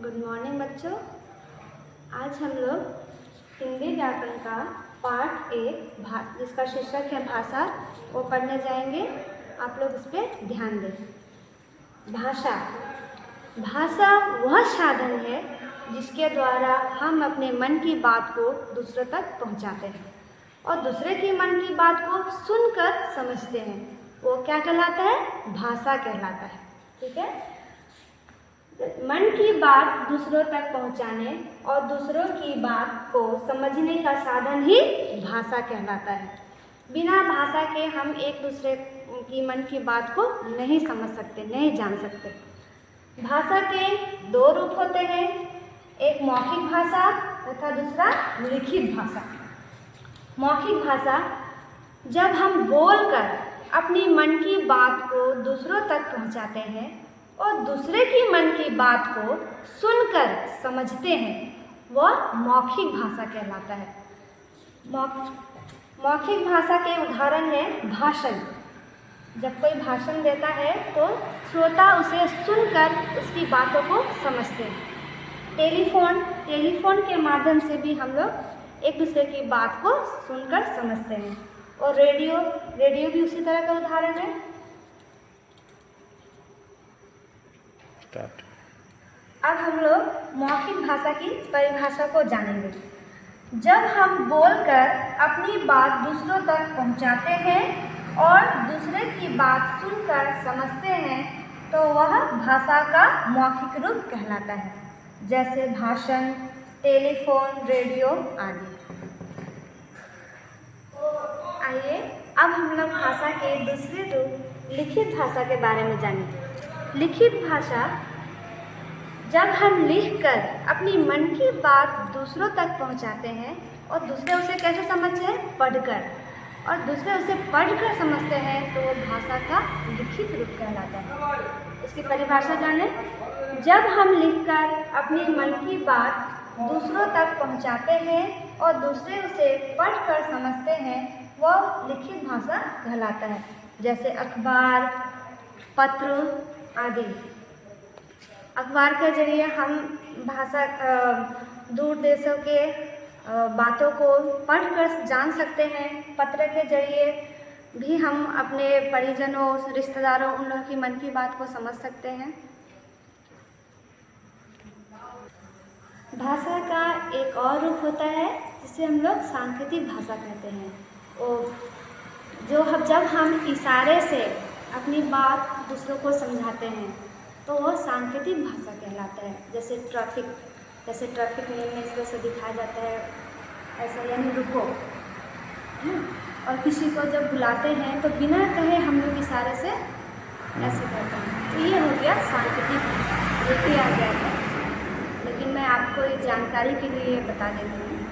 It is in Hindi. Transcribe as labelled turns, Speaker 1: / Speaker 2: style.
Speaker 1: गुड मॉर्निंग बच्चों। आज हम लोग हिंदी व्याकरण का पार्ट 1 जिसका शीर्षक है भाषा वो पढ़ने जाएंगे। आप लोग इस पर ध्यान दें। भाषा भाषा वह साधन है जिसके द्वारा हम अपने मन की बात को दूसरों तक पहुंचाते हैं और दूसरे की मन की बात को सुनकर समझते हैं। वो क्या कहलाता है? भाषा कहलाता है। ठीक है। मन की बात दूसरों तक पहुंचाने और दूसरों की बात को समझने का साधन ही भाषा कहलाता है। बिना भाषा के हम एक दूसरे की मन की बात को नहीं समझ सकते, नहीं जान सकते। भाषा के दो रूप होते हैं, एक मौखिक भाषा तथा दूसरा लिखित भाषा। मौखिक भाषा जब हम बोलकर अपनी मन की बात को दूसरों तक पहुंचाते हैं और दूसरे की मन की बात को सुनकर समझते हैं, वह मौखिक भाषा कहलाता है। मौखिक भाषा के उदाहरण है भाषण। जब कोई भाषण देता है तो श्रोता उसे सुनकर उसकी बातों को समझते हैं। टेलीफोन के माध्यम से भी हम लोग एक दूसरे की बात को सुनकर समझते हैं। और रेडियो भी उसी तरह का उदाहरण है। अब हम लोग मौखिक भाषा की परिभाषा को जानेंगे। जब हम बोलकर अपनी बात दूसरों तक पहुंचाते हैं और दूसरे की बात सुनकर समझते हैं तो वह भाषा का मौखिक रूप कहलाता है, जैसे भाषण, टेलीफोन, रेडियो आदि। आइए अब हम लोग भाषा के दूसरे रूप लिखित भाषा के बारे में जानेंगे। लिखित भाषा जब हम लिखकर अपनी मन की बात दूसरों तक पहुंचाते हैं और दूसरे उसे कैसे समझते हैं? पढ़कर। और दूसरे उसे पढ़कर समझते हैं तो वो भाषा का लिखित रूप कहलाता है। इसकी परिभाषा जानें। जब हम लिखकर अपनी मन की बात दूसरों तक पहुंचाते हैं और दूसरे उसे पढ़कर समझते हैं, वह लिखित भाषा कहलाता है, जैसे अखबार, पत्र आदि। अखबार के जरिए हम भाषा दूर देशों के बातों को पढ़कर जान सकते हैं। पत्र के जरिए भी हम अपने परिजनों, रिश्तेदारों, उन लोगों की मन की बात को समझ सकते हैं। भाषा का एक और रूप होता है जिसे हम लोग सांकेतिक भाषा कहते हैं। जब हम इशारे से अपनी बात दूसरों को समझाते हैं तो वह सांकेतिक भाषा कहलाता है। जैसे ट्रैफिक नियम में इस तरह से दिखाया जाता है, ऐसा यानी रुको। और किसी को जब बुलाते हैं तो बिना कहे हम लोग इशारे से ऐसे करते हैं। तो ये हो गया सांकेतिक भाषा, ये आ गया है, लेकिन मैं आपको ये जानकारी के लिए बता देती हूँ।